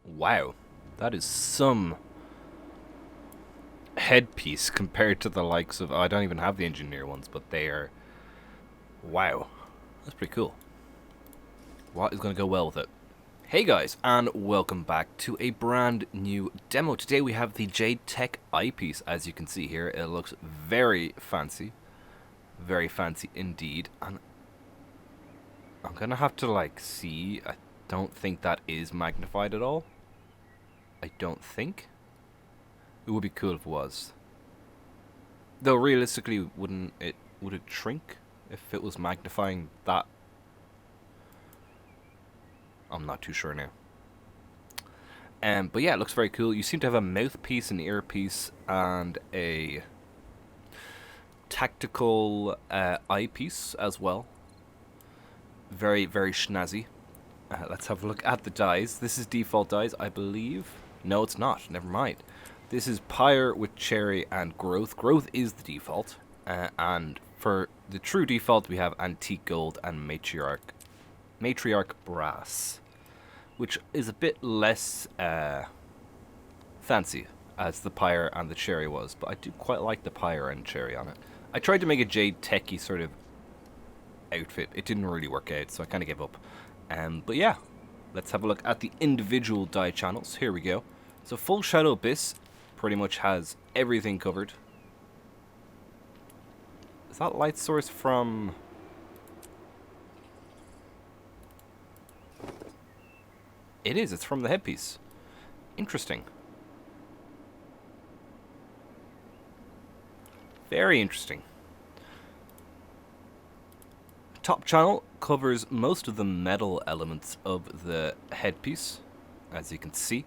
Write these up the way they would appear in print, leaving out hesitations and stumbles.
Wow, that is some headpiece compared to the likes of. Oh, I don't even have the engineer ones, but they are. Wow, that's pretty cool. What is going to go well with it? Hey guys, and welcome back to a brand new demo. Today we have the Jade Tech Eyepiece. As you can see here, it looks very fancy indeed. And I'm gonna have to see. I don't think that is magnified at all. I don't think. It would be cool if it was. Though realistically, would it shrink if it was magnifying that? I'm not too sure now. But yeah, it looks very cool. You seem to have a mouthpiece, an earpiece, and a tactical eyepiece as well. Very, very snazzy. Let's have a look at the dyes. This is default dyes, I believe. No, it's not. Never mind. This is Pyre with Cherry and Growth. Growth is the default. And for the true default, we have Antique Gold and Matriarch Brass, which is a bit less fancy as the Pyre and the Cherry was, but I do quite like the Pyre and Cherry on it. I tried to make a Jade Techie sort of outfit. It didn't really work out, so I kind of gave up. But yeah, let's have a look at the individual dye channels. Here we go. So Full Shadow Abyss pretty much has everything covered. Is that light source from... It is, it's from the headpiece. Interesting. Very interesting. Top channel covers most of the metal elements of the headpiece, as you can see.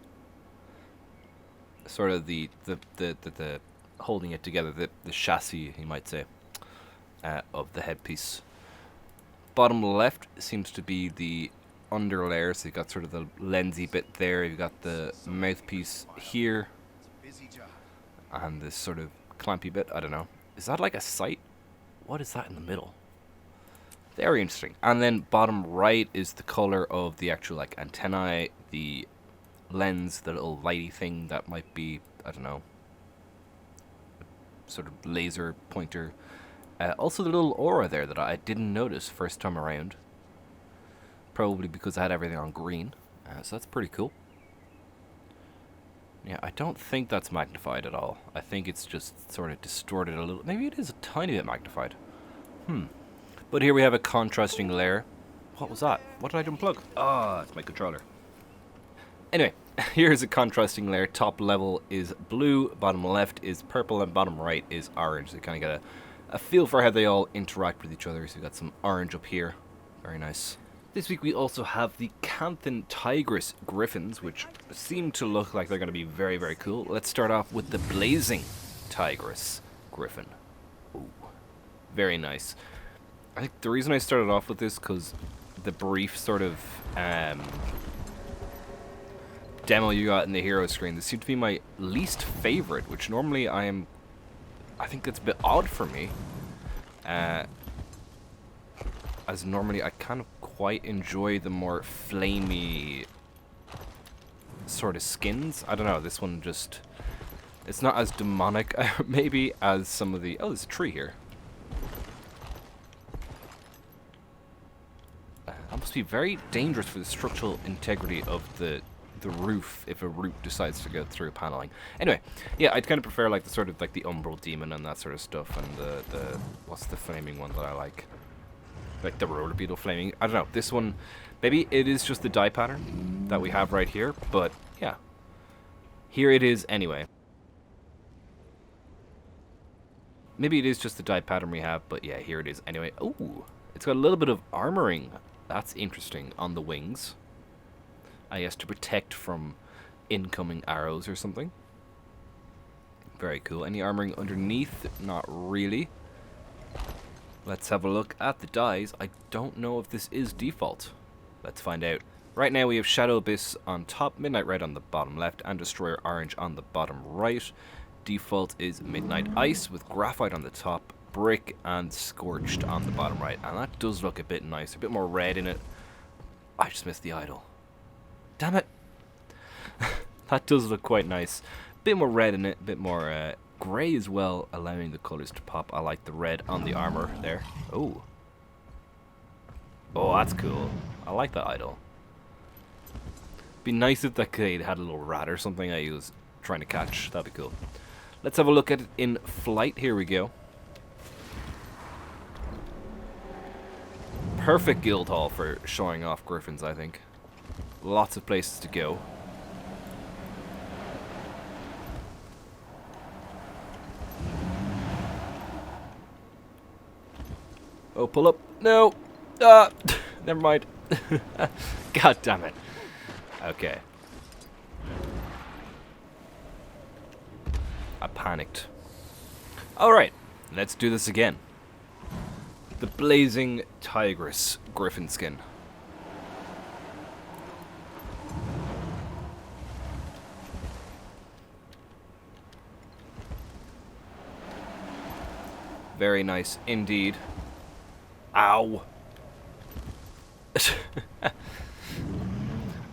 Sort of the holding it together, the chassis, you might say, of the headpiece. Bottom left seems to be the under layer, so you've got sort of the lensy bit there, you've got the mouthpiece here, and this sort of clampy bit, I don't know. Is that like a sight? What is that in the middle? Very interesting. And then bottom right is the color of the actual antennae, the lens, the little lighty thing that might be, I don't know, sort of laser pointer. Also the little aura there that I didn't notice first time around. Probably because I had everything on green. So that's pretty cool. Yeah, I don't think that's magnified at all. I think it's just sort of distorted a little. Maybe it is a tiny bit magnified. But here we have a contrasting layer. What was that? What did I unplug? Ah, it's my controller. Anyway, here's a contrasting layer. Top level is blue, bottom left is purple, and bottom right is orange. So you kind of get a feel for how they all interact with each other. So you've got some orange up here. Very nice. This week we also have the Canthan Tigris Griffons, which seem to look like they're going to be very, very cool. Let's start off with the Blazing Tigris Griffon. Ooh, very nice. I think the reason I started off with this because the brief sort of demo you got in the hero screen, this seemed to be my least favorite, which normally I think that's a bit odd for me. As normally I kind of quite enjoy the more flamey sort of skins. I don't know, this one just, it's not as demonic maybe as some of the, oh, there's a tree here. That must be very dangerous for the structural integrity of the roof if a root decides to go through paneling. Anyway, yeah, I'd kind of prefer the sort of the umbral demon and that sort of stuff, and the what's the flaming one that I like the roller beetle flaming. I don't know, this one maybe it is just the dye pattern that we have right here, but yeah, here it is anyway. Maybe it is just the dye pattern we have, but yeah, here it is anyway. Ooh, it's got a little bit of armoring. That's interesting on the wings. I guess to protect from incoming arrows or something. Very cool. Any armoring underneath? Not really. Let's have a look at the dyes. I don't know if this is default. Let's find out. Right now we have Shadow Abyss on top, Midnight Red on the bottom left, and Destroyer Orange on the bottom right. Default is Midnight Ice with Graphite on the top, Brick and Scorched on the bottom right. And that does look a bit nice, a bit more red in it. I just missed the idol. Damn it. That does look quite nice. Bit more red in it, bit more grey as well, allowing the colours to pop. I like the red on the armour there. Oh. Oh, that's cool. I like that idol. Be nice if that kid had a little rat or something I was trying to catch. That'd be cool. Let's have a look at it in flight. Here we go. Perfect guild hall for showing off Griffons, I think. Lots of places to go. Oh, pull up. No. Never mind. God damn it. Okay. I panicked. Alright, let's do this again. The Blazing Tigris Griffon skin. Very nice indeed. Ow.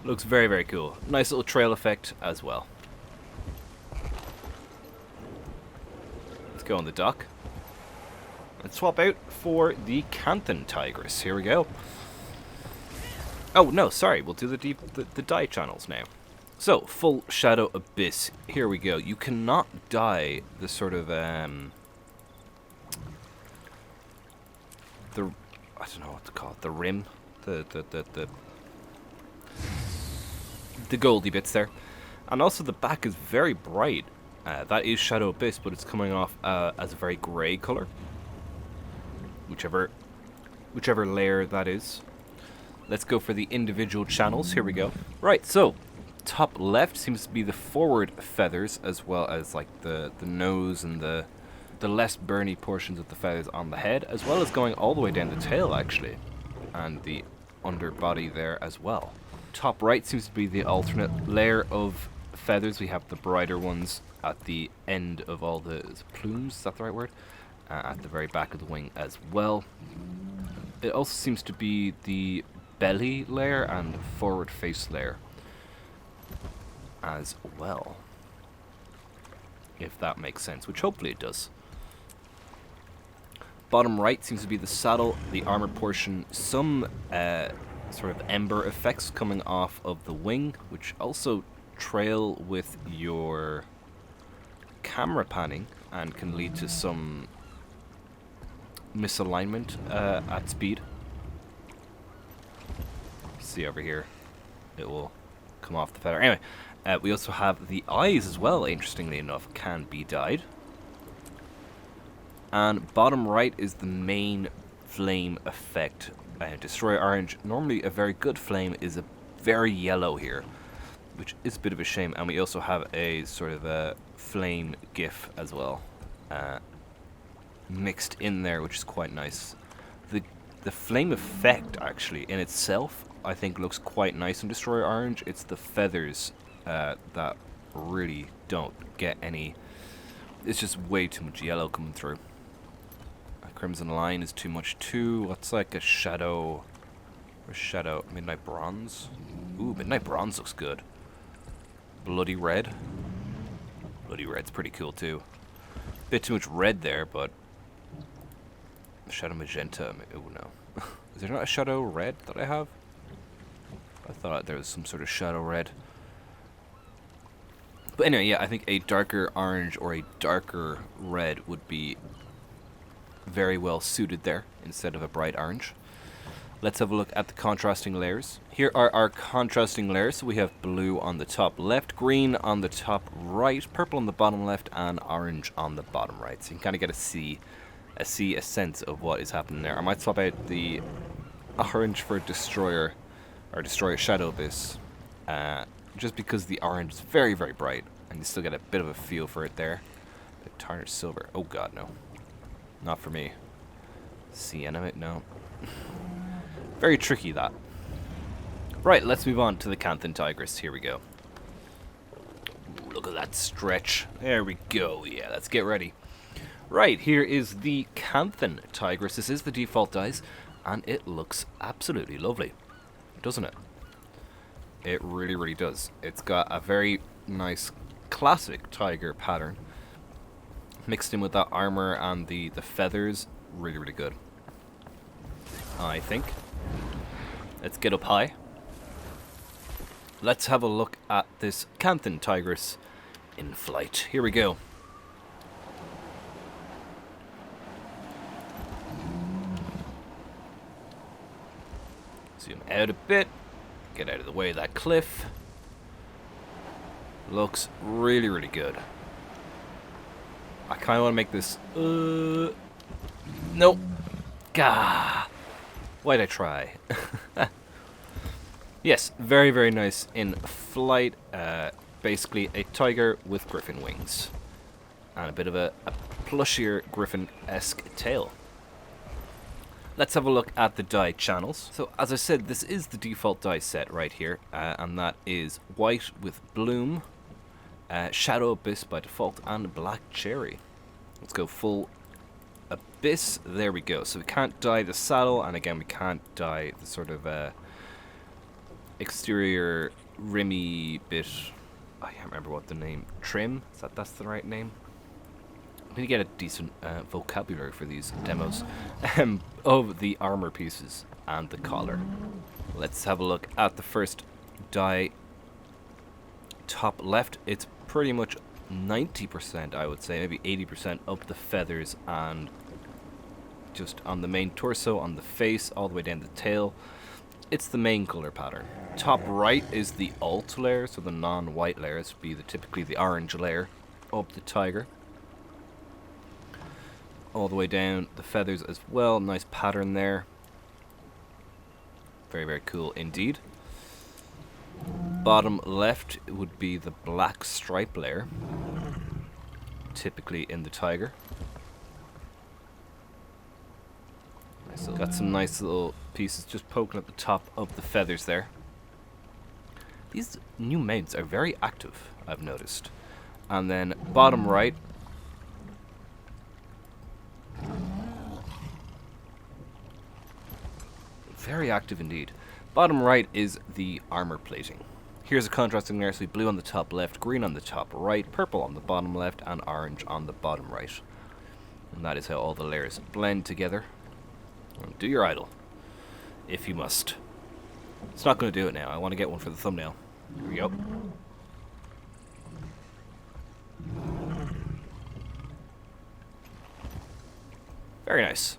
Looks very, very cool. Nice little trail effect as well. Let's go on the dock. Let's swap out for the Canthan Tigris. Here we go. Oh, no, sorry. We'll do the dye channels now. So, full Shadow Abyss. Here we go. You cannot dye the sort of, I don't know what to call it. The rim. The goldy bits there. And also the back is very bright. That is Shadow Abyss, but it's coming off as a very grey colour. Whichever layer that is. Let's go for the individual channels. Here we go. Right, so top left seems to be the forward feathers, as well as like the nose and the less burny portions of the feathers on the head, as well as going all the way down the tail actually, and the underbody there as well. Top right seems to be the alternate layer of feathers. We have the brighter ones at the end of all the plumes, is that the right word? At the very back of the wing as well. It also seems to be the belly layer and forward face layer as well, if that makes sense, which hopefully it does. Bottom right seems to be the saddle, the armor portion, some sort of ember effects coming off of the wing, which also trail with your camera panning and can lead to some misalignment at speed. See over here, it will come off the feather. Anyway, we also have the eyes as well, interestingly enough, can be dyed. And bottom right is the main flame effect. Destroy Orange, normally a very good flame, is a very yellow here, which is a bit of a shame. And we also have a sort of a flame gif as well, mixed in there, which is quite nice. The flame effect actually in itself, I think, looks quite nice in Destroy Orange. It's the feathers that really don't get any. It's just way too much yellow coming through. Crimson Line is too much too. What's like a shadow? Or shadow? Midnight Bronze? Ooh, Midnight Bronze looks good. Bloody Red. Bloody Red's pretty cool too. Bit too much red there, but Shadow Magenta. Oh no. Is there not a Shadow Red that I have? I thought there was some sort of Shadow Red. But anyway, yeah, I think a darker orange or a darker red would be very well suited there instead of a bright orange. Let's have a look at the contrasting layers. Here are our contrasting layers. So we have blue on the top left, green on the top right, purple on the bottom left, and orange on the bottom right. So you can kind of get a sense of what is happening there. I might swap out the orange for Destroyer, or Destroyer Shadow Abyss, just because the orange is very, very bright, and you still get a bit of a feel for it there. Tarnished silver. Oh god, no. Not for me. Sienna, no. Very tricky, that. Right, let's move on to the Canthan Tigris. Here we go. Ooh, look at that stretch. There we go. Yeah, let's get ready. Right, here is the Canthan Tigris. This is the default dyes, and it looks absolutely lovely, doesn't it? It really, really does. It's got a very nice classic tiger pattern mixed in with that armor and the feathers. Really, really good, I think. Let's get up high. Let's have a look at this Canthan Tigris in flight. Here we go. Zoom out a bit. Get out of the way of that cliff. Looks really, really good. I kind of want to make this... Nope. Gah. Why'd I try? Yes, very, very nice in flight. Basically a tiger with griffin wings. And a bit of a plushier griffin-esque tail. Let's have a look at the dye channels. So, as I said, this is the default dye set right here. And that is white with bloom, shadow abyss by default, and black cherry. Let's go full abyss. There we go. So we can't dye the saddle, and again we can't dye the sort of exterior rimmy bit. I can't remember what the name. Trim? That's the right name? I need to get a decent vocabulary for these demos of the armor pieces and the collar. Let's have a look at the first dye. Top left, it's pretty much 90%, I would say, maybe 80% of the feathers, and just on the main torso, on the face, all the way down the tail. It's the main color pattern. Top right is the alt layer, so the non-white layers would be typically the orange layer of the tiger. All the way down the feathers as well. Nice pattern there. Very, very cool indeed. Bottom left would be the black stripe layer, typically in the tiger. So got some nice little pieces just poking at the top of the feathers there. These new mounts are very active, I've noticed. And then bottom right, very active indeed. Bottom right is the armor plating. Here's a contrasting layer, so blue on the top left, green on the top right, purple on the bottom left, and orange on the bottom right. And that is how all the layers blend together. And do your idle, if you must. It's not going to do it now. I want to get one for the thumbnail. Here we go. Very nice.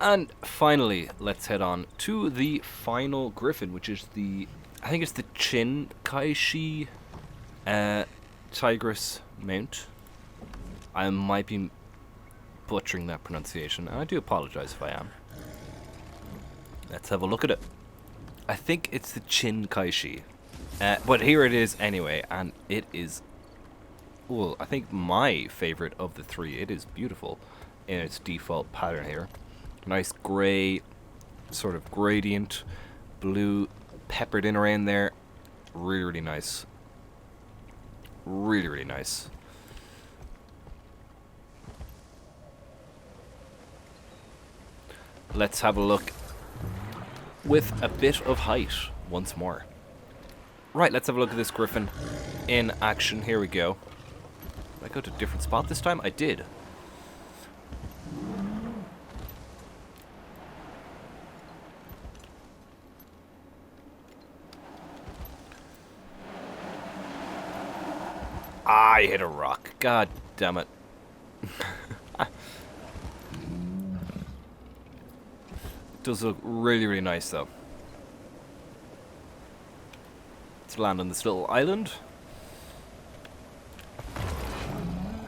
And finally, let's head on to the final griffin, which is the... I think it's the Qinkaishi Tigris mount. I might be butchering that pronunciation, and I do apologize if I am. Let's have a look at it. I think it's the Qinkaishi. But here it is anyway, and it is... well, I think my favorite of the three. It is beautiful in its default pattern here. Nice grey, sort of gradient, blue peppered in around there. Really, really nice. Really, really nice. Let's have a look with a bit of height once more. Right, let's have a look at this griffin in action. Here we go. Did I go to a different spot this time? I did. I hit a rock. God damn it. It does look really, really nice though. Let's land on this little island.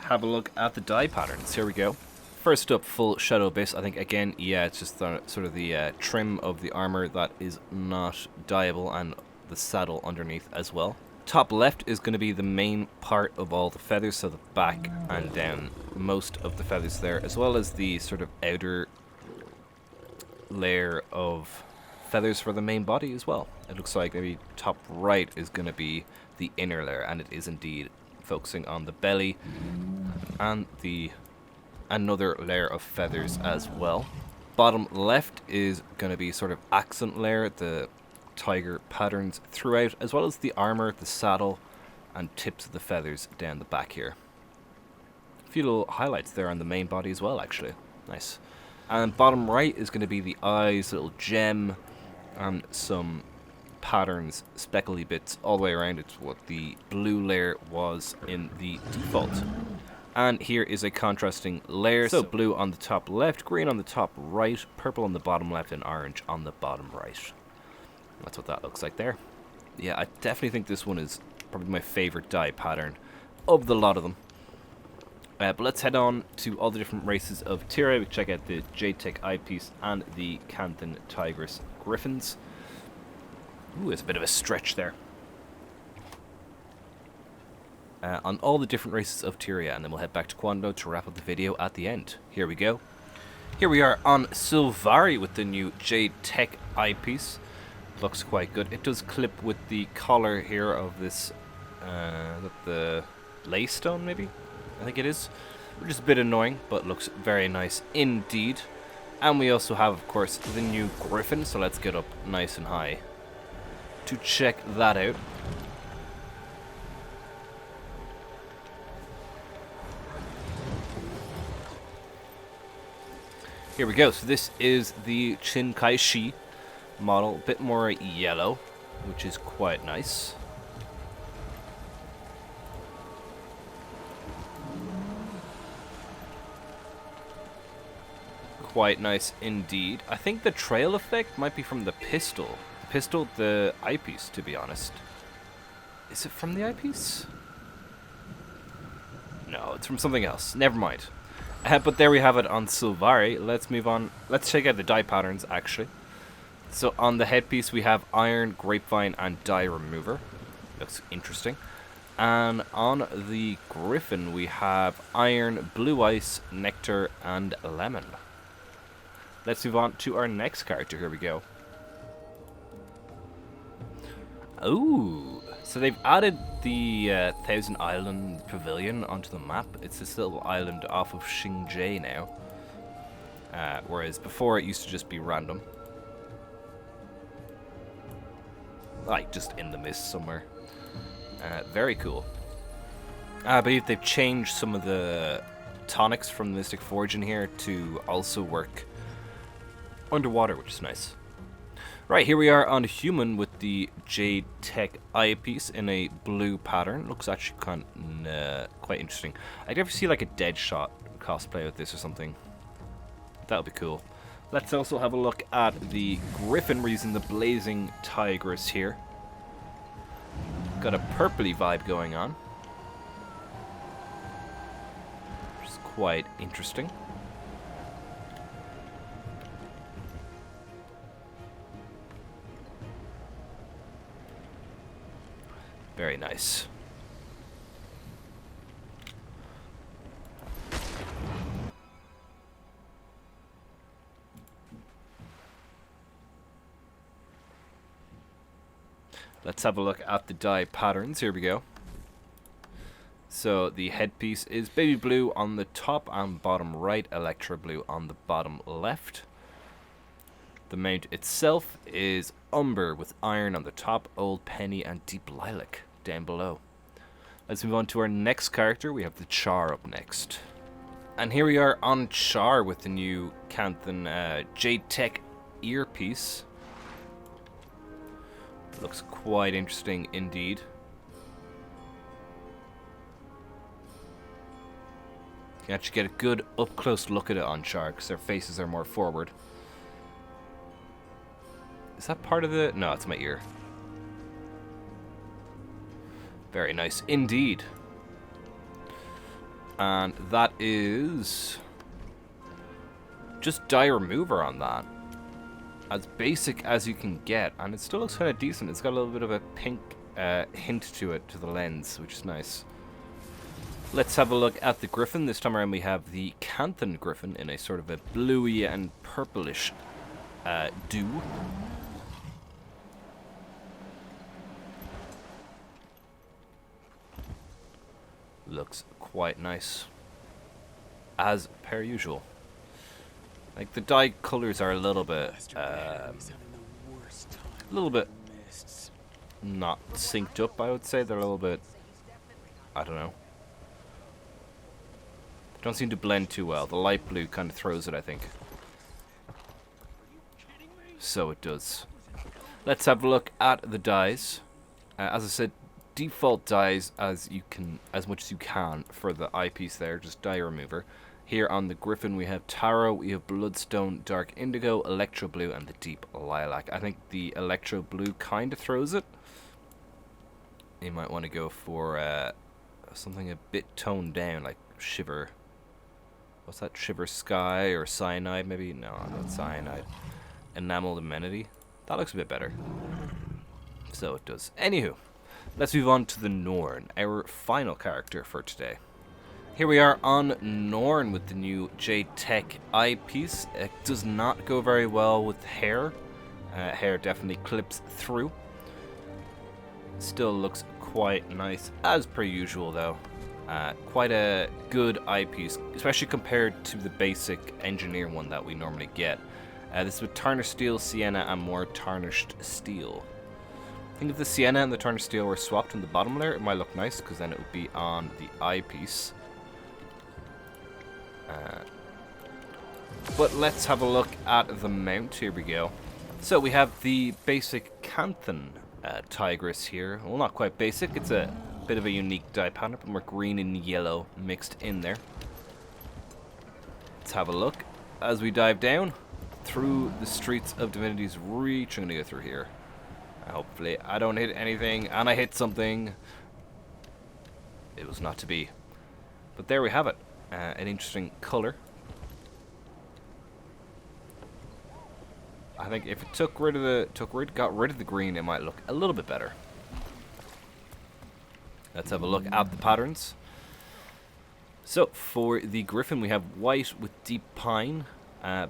Have a look at the dye patterns. Here we go. First up, full shadow abyss. I think again, yeah, it's just the, sort of the trim of the armor that is not dyeable, and the saddle underneath as well. Top left is going to be the main part of all the feathers, so the back and down most of the feathers there, as well as the sort of outer layer of feathers for the main body as well. It looks like maybe top right is going to be the inner layer, and it is indeed focusing on the belly and the another layer of feathers as well. Bottom left is going to be sort of accent layer, the tiger patterns throughout, as well as the armor, the saddle, and tips of the feathers down the back here. A few little highlights there on the main body as well, actually. Nice. And bottom right is going to be the eyes, little gem, and some patterns, speckly bits all the way around. It's what the blue layer was in the default. And here is a contrasting layer. So blue on the top left, green on the top right, purple on the bottom left, and orange on the bottom right. That's what that looks like there. Yeah, I definitely think this one is probably my favorite dye pattern of the lot of them. But let's head on to all the different races of Tira. We check out the Jade Tech Eyepiece and the Canthan Tigris Griffons. Ooh, it's a bit of a stretch there. On all the different races of Tyria, and then we'll head back to Quando to wrap up the video at the end. Here we go. Here we are on Sylvari with the new Jade Tech Eyepiece. Looks quite good. It does clip with the collar here of this, the lay stone maybe? I think it is. Which is a bit annoying, but looks very nice indeed. And we also have, of course, the new Griffon, so let's get up nice and high to check that out. Here we go. So this is the Qinkaishi model, a bit more yellow, which is quite nice. Quite nice indeed. I think the trail effect might be from the pistol. The eyepiece, to be honest. Is it from the eyepiece? No, it's from something else. Never mind. But there we have it on Sylvari. Let's move on. Let's check out the dye patterns, actually. So on the headpiece, we have iron, grapevine, and dye remover. Looks interesting. And on the Griffon, we have iron, blue ice, nectar, and lemon. Let's move on to our next character. Here we go. Oh, so they've added the Thousand Island Pavilion onto the map. It's this little island off of Xingjie now. Whereas before it used to just be random. Like, just in the mist somewhere. Very cool. I believe they've changed some of the tonics from the Mystic Forge in here to also work underwater, which is nice. Right, here we are on human with the Jade Tech Eyepiece in a blue pattern. Looks actually quite interesting. I'd ever see like a Deadshot cosplay with this or something. That would be cool. Let's also have a look at the Griffon. We're using the Blazing Tigris here. Got a purpley vibe going on, which is quite interesting. Very nice. Let's have a look at the dye patterns. Here we go. So the headpiece is baby blue on the top and bottom right, electro blue on the bottom left. The mount itself is umber with iron on the top, old penny, and deep lilac down below. Let's move on to our next character. We have the Charr up next. And here we are on Charr with the new Canthan Jade Tech Earpiece. Looks quite interesting indeed. You can actually get a good up-close look at it on Charr because their faces are more forward. Is that part of the... No, it's my ear. Very nice indeed. And that is just dye remover on that. As basic as you can get. And it still looks kind of decent. It's got a little bit of a pink hint to it, to the lens, which is nice. Let's have a look at the Griffon. This time around we have the Canthan Griffon in a sort of a bluey and purplish dew. Looks quite nice, as per usual. Like, the dye colors are a little bit not synced up, I would say. They're a little bit I don't know. They don't seem to blend too well. The light blue kind of throws it, I think. So it does. Let's have a look at the dyes. As I said, default dyes as much as you can for the eyepiece there, just dye remover. Here on the Griffon we have Taro, we have Bloodstone, Dark Indigo, Electro Blue, and the Deep Lilac. I think the Electro Blue kind of throws it. You might want to go for something a bit toned down, like Shiver. What's that? Shiver Sky or Cyanide maybe? No, not Cyanide. Enameled Amenity. That looks a bit better. So it does. Anywho, let's move on to the Norn, our final character for today. Here we are on Norn with the new Jade Tech Eyepiece. It does not go very well with hair. Hair definitely clips through. Still looks quite nice, as per usual though. Quite a good eyepiece, especially compared to the basic engineer one that we normally get. This is with tarnished steel, sienna, and more tarnished steel. I think if the sienna and the tarnished steel were swapped in the bottom layer, it might look nice, because then it would be on the eyepiece. But let's have a look at the mount. Here we go. So we have the basic Canthan Tigris here. Well, not quite basic. It's a bit of a unique dye pattern, but more green and yellow mixed in there. Let's have a look as we dive down through the streets of Divinity's Reach. I'm going to go through here. Hopefully I don't hit anything, and I hit something. It was not to be. But there we have it. An interesting color. I think if it got rid of the green, it might look a little bit better. Let's have a look at the patterns. So for the Griffon, we have white with deep pine,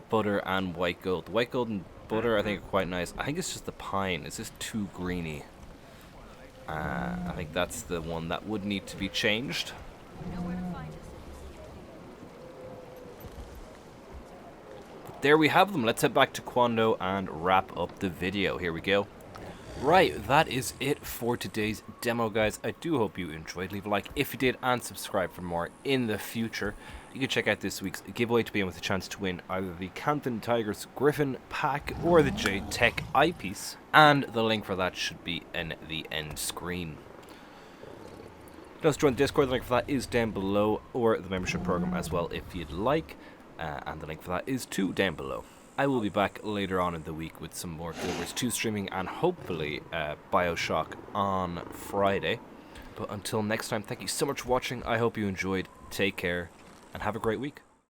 butter, and white gold. The white gold and butter I think are quite nice. I think it's just the pine. It's just too greeny. I think that's the one that would need to be changed. There we have them. Let's head back to Quando and wrap up the video. Here we go. Right, that is it for today's demo, guys. I do hope you enjoyed. Leave a like if you did, and subscribe for more in the future. You can check out this week's giveaway to be in with a chance to win either the Canthan Tigris Griffon Pack or the Jade Tech Eyepiece, and the link for that should be in the end screen. Just join the Discord. The link for that is down below, or the membership program as well if you'd like. And the link for that is too down below. I will be back later on in the week with some more Guild Wars 2 streaming, and hopefully Bioshock on Friday. But until next time, thank you so much for watching. I hope you enjoyed. Take care and have a great week.